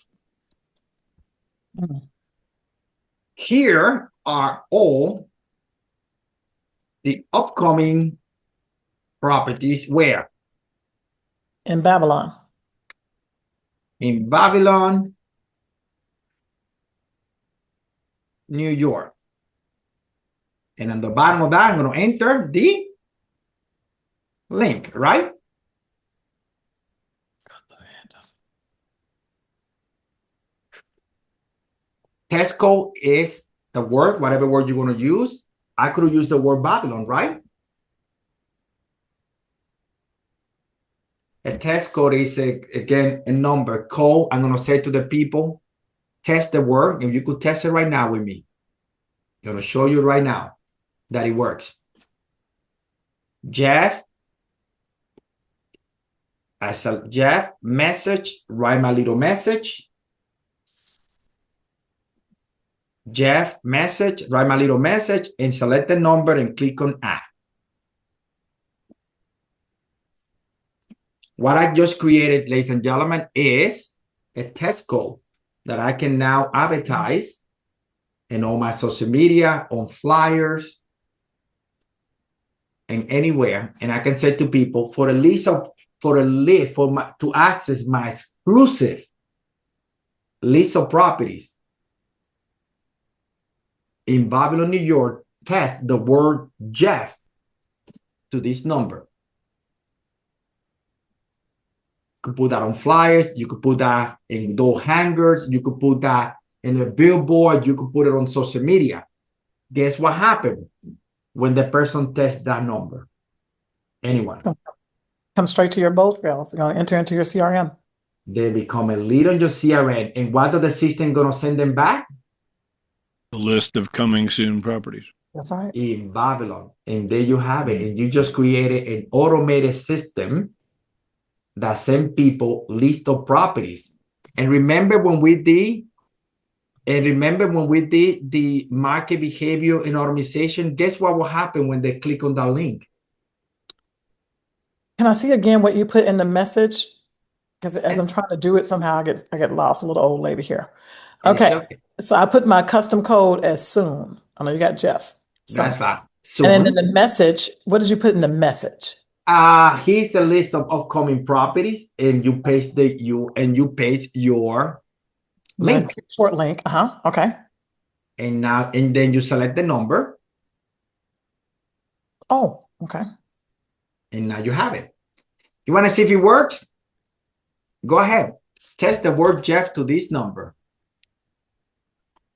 here are all the upcoming properties where? In Babylon. In Babylon, New York. And on the bottom of that, I'm going to enter the link, right? Test code is the word, whatever word you're going to use. I could use the word Babylon, right? A test code is, again, a number code. I'm going to say to the people, test the word. And you could test it right now with me. I'm going to show you right now that it works. Jeff. I said, Jeff, message, write my little message. Jeff, message, write my little message, and select the number and click on add. What I just created, ladies and gentlemen, is a test code that I can now advertise in all my social media, on flyers, and anywhere. And I can say to people, to access my exclusive list of properties in Babylon, New York, test the word Jeff to this number. You could put that on flyers. You could put that in door hangers. You could put that in a billboard. You could put it on social media. Guess what happened when the person tests that number? Anyone? Come straight to your BoldTrail. It's going to enter into your CRM. They become a lead on your CRM. And what are the system going to send them back? The list of coming soon properties. That's right. In Babylon. And there you have it. And you just created an automated system that send people list of properties. And remember when we did the market behavior and automation, guess what will happen when they click on that link? Can I see again what you put in the message? Because as I'm trying to do it, somehow I get lost. A little old lady here. Okay. So I put my custom code as soon. I know you got Jeff. That's right. Soon. And then in the message, what did you put in the message? Here's the list of upcoming properties, and you paste your link. Short link. Okay. And then you select the number. Oh, okay. And now you have it. You want to see if it works? Go ahead. Test the word Jeff to this number.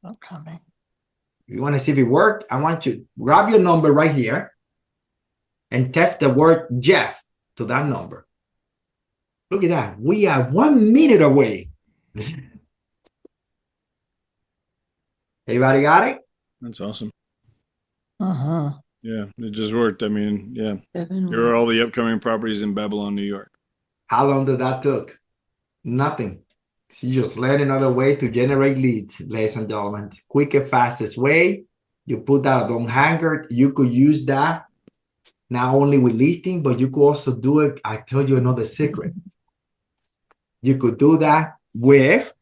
Okay. You want to see if it worked? I want you to grab your number right here and test the word Jeff to that number. Look at that. We are 1 minute away. Everybody got it? That's awesome. Uh-huh. Yeah, it just worked. I mean, yeah. Here are all the upcoming properties in Babylon, New York. How long did that took? Nothing. So you just learn another way to generate leads, ladies and gentlemen. Quickest, fastest way. You put that on Hanger. You could use that not only with listing, but you could also do it. I tell you another secret. You could do that with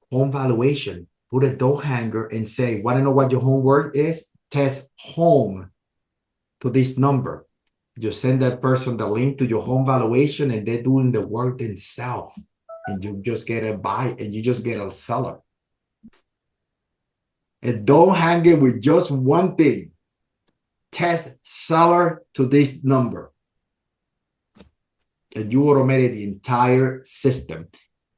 home valuation. Put a door hanger and say, want to know what your home word is? Test home to this number. You send that person the link to your home valuation, and they're doing the work themselves. And you just get a buy, and you just get a seller. And don't hang it with just one thing. Test seller to this number. And you automated the entire system.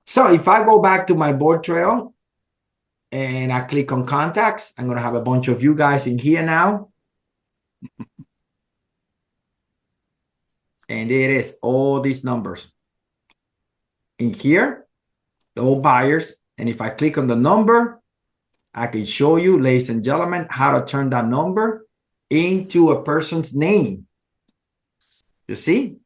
So if I go back to my BoldTrail and I click on contacts, I'm going to have a bunch of you guys in here now. And it is all these numbers. In here, all buyers. And if I click on the number, I can show you, ladies and gentlemen, how to turn that number into a person's name. You see?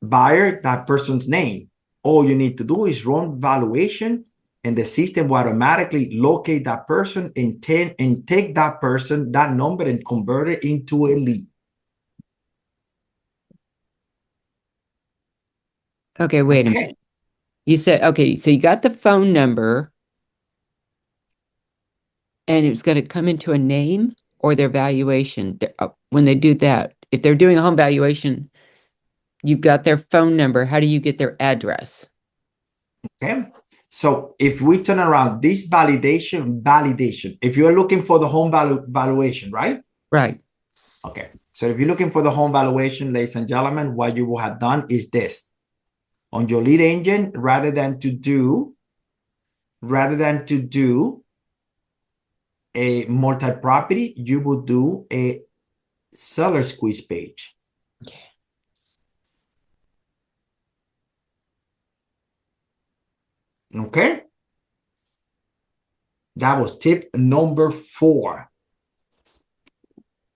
Buyer, that person's name. All you need to do is run valuation, and the system will automatically locate that person and take that person, that number, and convert it into a lead. Okay, wait a minute. You said, okay, so you got the phone number and it's going to come into a name or their valuation. When they do that, if they're doing a home valuation, you've got their phone number. How do you get their address? Okay. So if we turn around this validation, if you're looking for the home valuation, right? Right. Okay. So if you're looking for the home valuation, ladies and gentlemen, what you will have done is this. On your lead engine, rather than to do a multi-property, you will do a seller squeeze page. Okay. That was tip number 4.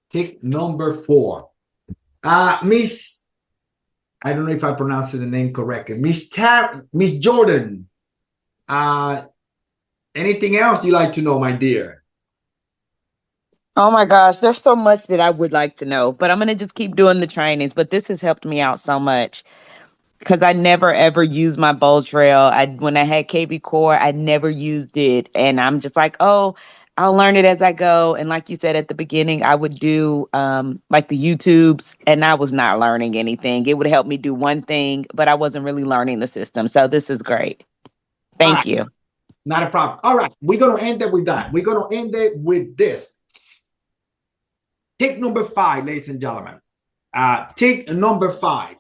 Tip number 4. Miss, I don't know if I pronounced the name correctly. Miss Jordan. Anything else you'd like to know, my dear? Oh my gosh, there's so much that I would like to know, but I'm going to just keep doing the trainings. But this has helped me out so much because I never ever used my BoldTrail. When I had KB Core, I never used it. And I'm just like, oh, I'll learn it as I go. And like you said at the beginning, I would do like the YouTubes, and I was not learning anything. It would help me do one thing, but I wasn't really learning the system. So this is great. Thank you. Not a problem. All right. We're going to end it with that. We're going to end it with this. Tip number 5, ladies and gentlemen. Tip number 5.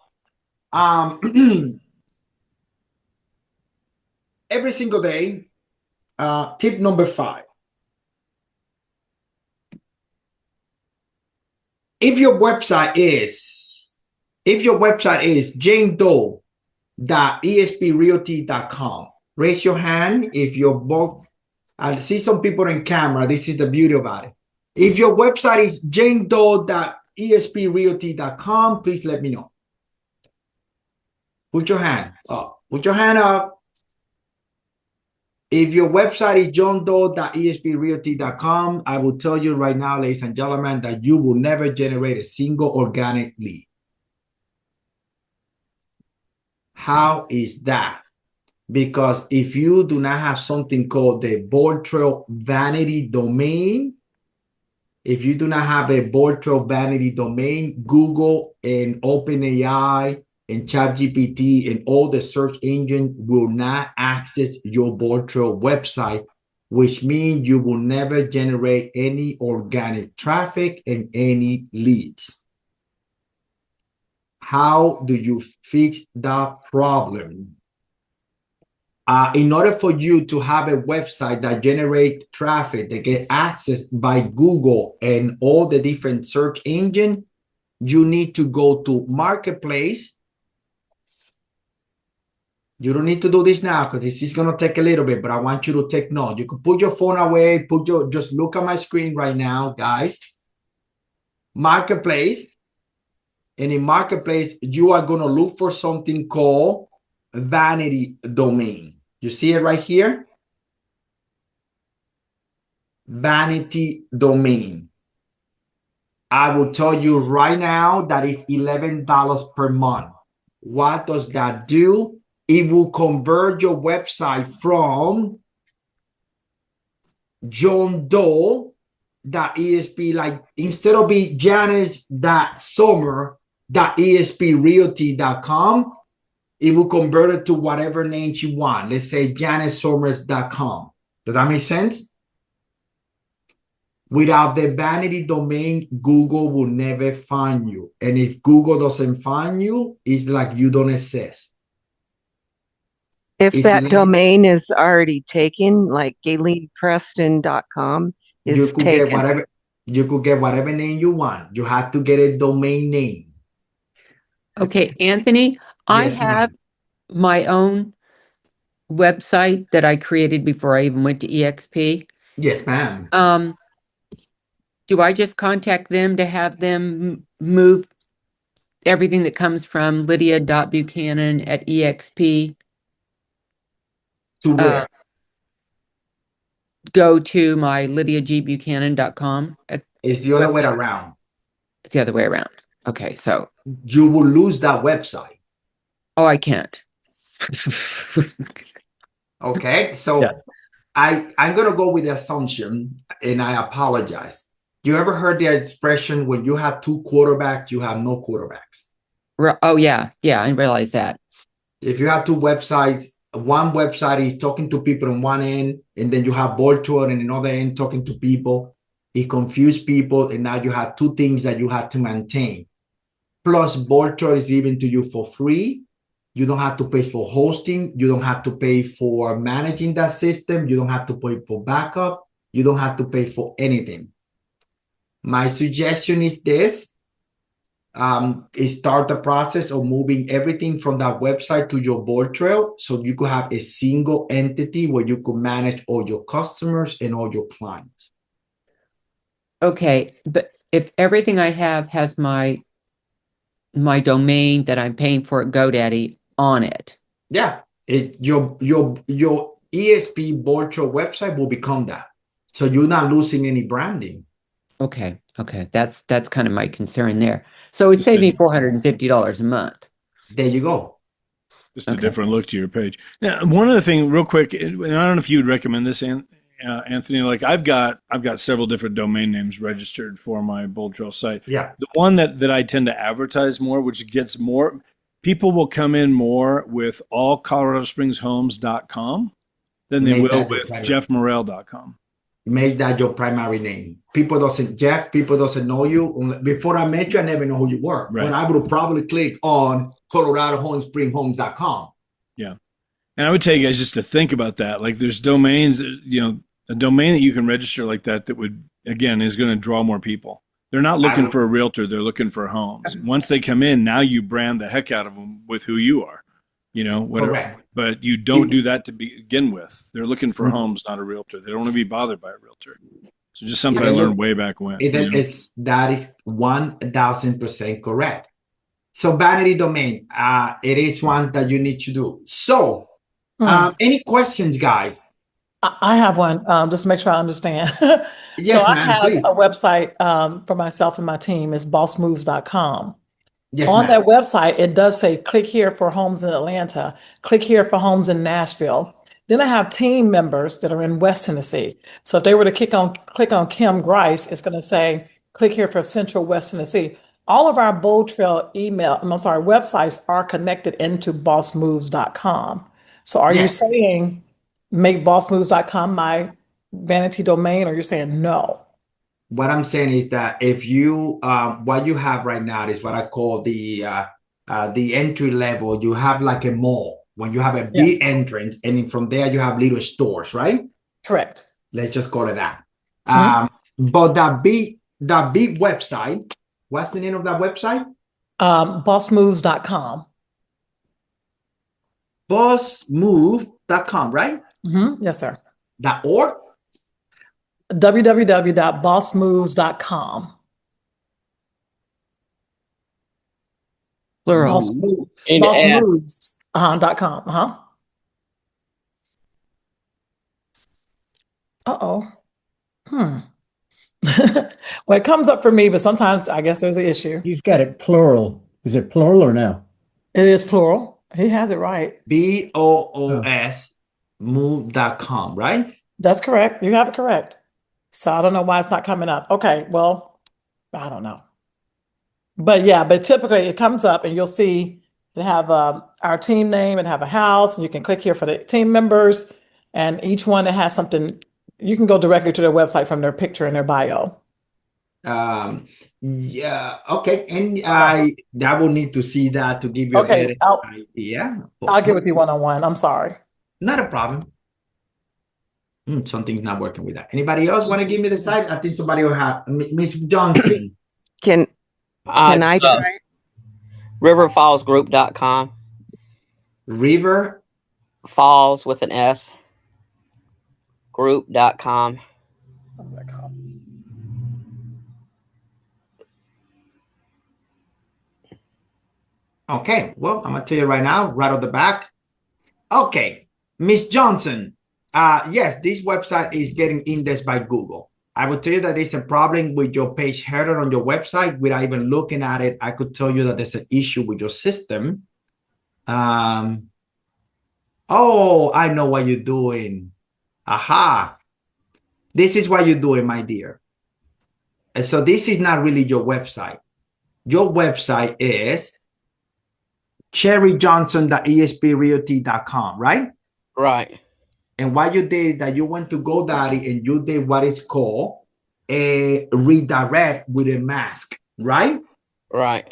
Every single day, tip number 5. If your website is Jane Doe JaneDoe.esprealty.com. Raise your hand if you're both. I see some people in camera. This is the beauty about it. If your website is JaneDoe.esprealty.com, please let me know. Put your hand up. Put your hand up. If your website is johndoe.esprealty.com, I will tell you right now, ladies and gentlemen, that you will never generate a single organic lead. How is that? Because if you do not have something called the BoldTrail Vanity domain, if you do not have a BoldTrail Vanity domain, Google and OpenAI and ChatGPT and all the search engine will not access your BoldTrail website, which means you will never generate any organic traffic and any leads. How do you fix that problem? In order for you to have a website that generates traffic, that get accessed by Google and all the different search engine, you need to go to Marketplace. You don't need to do this now because this is going to take a little bit, but I want you to take note. You can put your phone away, just look at my screen right now, guys. Marketplace. And in Marketplace, you are going to look for something called Vanity domain. You see it right here? Vanity domain. I will tell you right now that is $11 per month. What does that do? It will convert your website from JohnDoe.esp, like instead of be Janice.Sommer.esprealty.com, it will convert it to whatever name you want. Let's say JaniceSommers.com. Does that make sense? Without the vanity domain, Google will never find you. And if Google doesn't find you, it's like you don't exist. If that domain is already taken, like GaylenePreston.com is taken. You could get whatever name you want. You have to get a domain name. Okay, Anthony, I Yes, have my own website that I created before I even went to EXP. Yes, ma'am. Do I just contact them to have them move everything that comes from Lydia.Buchanan at EXP To where? Go to my LydiaGBuchanan.com? It's the other way around. It's the other way around. Okay, so you will lose that website. Oh, I can't. Okay, so yeah. I'm gonna go with the assumption, and I apologize. You ever heard the expression when you have two quarterbacks, you have no quarterbacks? Oh yeah, I realize that. If you have two websites, one website is talking to people on one end, and then you have BoldTrail on another end talking to people. It confuses people, and now you have two things that you have to maintain. Plus, BoldTrail is given to you for free. You don't have to pay for hosting. You don't have to pay for managing that system. You don't have to pay for backup. You don't have to pay for anything. My suggestion is this. Is start the process of moving everything from that website to your BoldTrail so you could have a single entity where you could manage all your customers and all your clients. Okay, but if everything I have has my domain that I'm paying for at GoDaddy on it. Yeah, your ESP BoldTrail website will become that. So you're not losing any branding. Okay. That's kind of my concern there. So it saved me $450 a month. There you go. Just a different look to your page. Now, one other thing, real quick, and I don't know if you would recommend this, Anthony. Like I've got several different domain names registered for my BoldTrail site. Yeah. The one that I tend to advertise more, which gets more people will come in more with allcoloradospringshomes.com than they will with jeffmorrell.com. Make that your primary name. People doesn't know you. Before I met you, I never know who you were. Right. But I would probably click on coloradospringhomes.com. Yeah. And I would tell you guys just to think about that. Like there's domains, a domain that you can register like that would, again, is going to draw more people. They're not looking for a realtor. They're looking for homes. Once they come in, now you brand the heck out of them with who you are. whatever. Correct. But you don't do that to begin with. They're looking for homes, not a realtor. They don't want to be bothered by a realtor. So just something I learned way back when. That is 1000% correct. So vanity domain, it is one that you need to do. So any questions, guys? I have one, just to make sure I understand. Yes, So I ma'am, have please. a website for myself and my team. It's bossmoves.com. Yes, On ma'am. that website, it does say click here for homes in Atlanta, click here for homes in Nashville. Then I have team members that are in West Tennessee. So if they were to click on Kim Grice, it's going to say click here for Central West Tennessee. All of our BoldTrail websites are connected into bossmoves.com. So are you Yes. saying make bossmoves.com my vanity domain, or you're saying no? What I'm saying is that if you, what you have right now is what I call the entry level. You have like a mall when you have a big entrance, and from there you have little stores, right? Correct. Let's just call it that. Mm-hmm. But that big website, what's the name of that website? Bossmoves.com. Bossmove.com, right? Mm-hmm. Yes, sir. .org? www.bossmoves.com. Plural. Bossmoves.com. Uh-oh. Well, it comes up for me, but sometimes I guess there's an issue. He's got it plural. Is it plural or no? It is plural. He has it right. BOOS move.com, right? That's correct. You have it correct. So I don't know why it's not coming up. Okay, well, I don't know. But typically it comes up and you'll see they have our team name and have a house, and you can click here for the team members, and each one that has something, you can go directly to their website from their picture and their bio. Yeah, okay. And I will need to see that to give you a Okay, better idea. I'll get with you one-on-one. I'm sorry. Not a problem. Something's not working with that. Anybody else want to give me the site? I think somebody will have. Miss Johnson. Can I try? Riverfallsgroup.com. River Falls with an S. Group.com. Okay, well, I'm gonna tell you right now, right off the back. Okay, Miss Johnson. Yes, this website is getting indexed by Google. I will tell you that there's a problem with your page header on your website without even looking at it. I could tell you that there's an issue with your system. Oh, I know what you're doing. Aha. This is what you're doing, my dear. And so this is not really your website. Your website is cherryjohnson.esprealty.com, right? Right. And what you did that you went to GoDaddy and you did what is called a redirect with a mask, right? Right.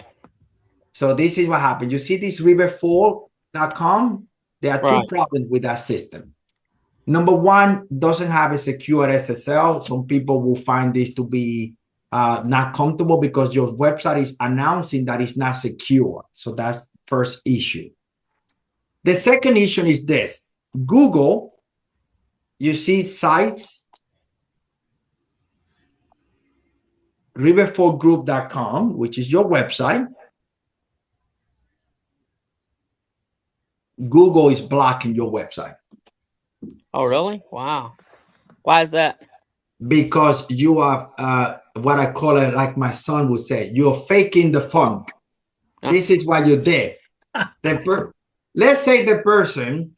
So this is what happened. You see this riverfall.com? There are two problems with that system. Number one, doesn't have a secure SSL. Some people will find this to be not comfortable because your website is announcing that it's not secure. So that's first issue. The second issue is this. Google, you see sites, riverfallgroup.com, which is your website. Google is blocking your website. Oh, really? Wow. Why is that? Because you are what I call it, like my son would say, you're faking the funk. This is what you did. Let's say the person,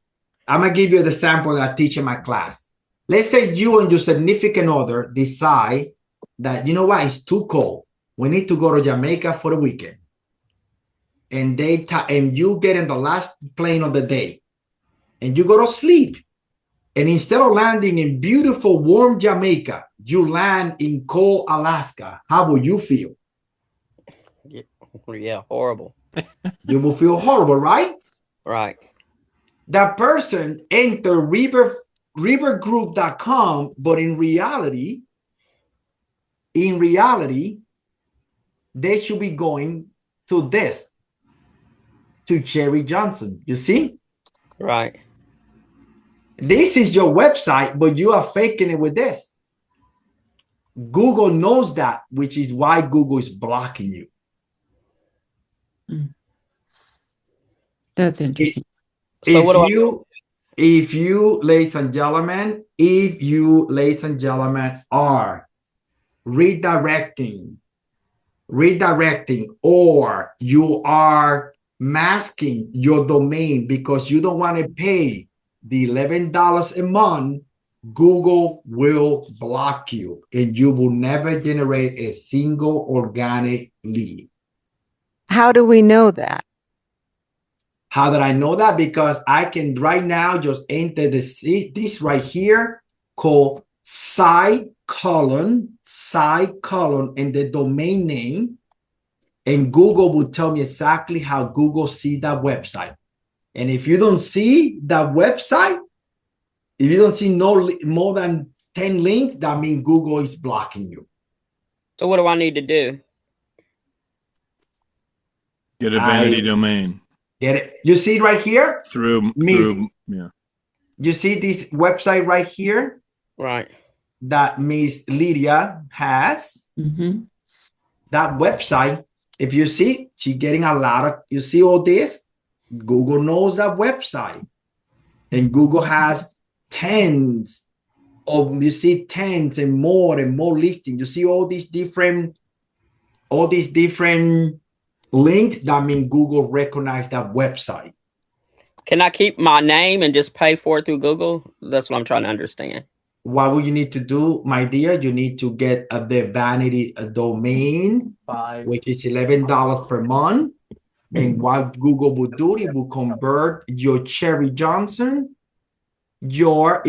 I'm going to give you the sample that I teach in my class. Let's say you and your significant other decide that, you know what, it's too cold. We need to go to Jamaica for the weekend. And you get in the last plane of the day and you go to sleep. And instead of landing in beautiful, warm Jamaica, you land in cold Alaska. How will you feel? Yeah, horrible. You will feel horrible, right? Right. That person entered rivergroup.com, but in reality, they should be going to to Cherry Johnson. You see? Right. This is your website, but you are faking it with this. Google knows that, which is why Google is blocking you. That's interesting. So what do If you, ladies and gentlemen, are redirecting, or you are masking your domain because you don't want to pay the $11 a month, Google will block you and you will never generate a single organic lead. How do we know that? How did I know that? Because I can right now just enter this right here called side colon and the domain name, and Google will tell me exactly how Google sees that website. And if you don't see that website, if you don't see more than 10 links, that means Google is blocking you. So what do I need to do? Get a vanity domain. Get it? You see it right here? Through yeah. You see this website right here? Right. That Miss Lydia has. Mm-hmm. That website, if you see, she's getting a lot of, you see all this? Google knows that website. And Google has tens and more listings. You see all these different links. That means Google recognized that website. Can I keep my name and just pay for it through Google? That's what I'm trying to understand. What would you need to do, my dear? You need to get the Vanity domain, which is $11 per month. And what Google will do, it will convert your Cherry Johnson, .esp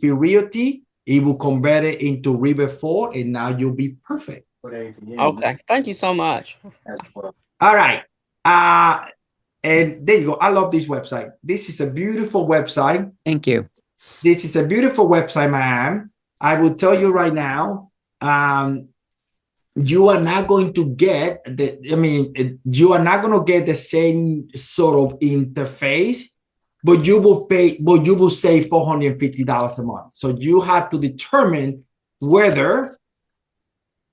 Realty. It will convert it into River 4, and now you'll be perfect. Okay. Thank you so much. All right. And there you go. I love this website. This is a beautiful website. Thank you. This is a beautiful website, ma'am. I will tell you right now, you are not going to get you are not going to get the same sort of interface, but you will save $450 a month. So you have to determine whether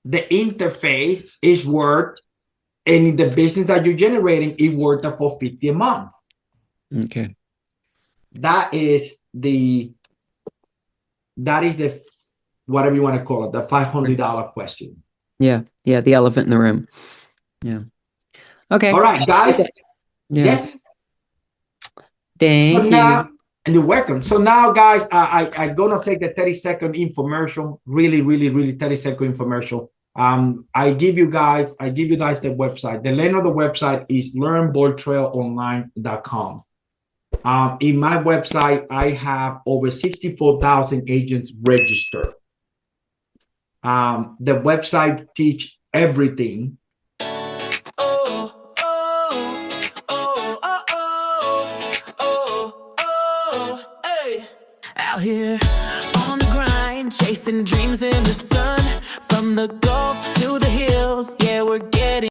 the interface is worth, and the business that you're generating is worth the $450 a month. Okay. That is the whatever you want to call it, the $500 question. Yeah. The elephant in the room. Yeah. Okay. All right, guys. Yeah. Yes. Thank you. And you're welcome. So now, guys, I'm gonna take the 30-second infomercial. Really 30-second infomercial. I give you guys the website. The name of the website is learnboldtrailonline.com. In my website, I have over 64,000 agents registered. The website teach everything. Out here on the grind, chasing dreams in the sun, from the Gulf to the hills. Yeah, we're getting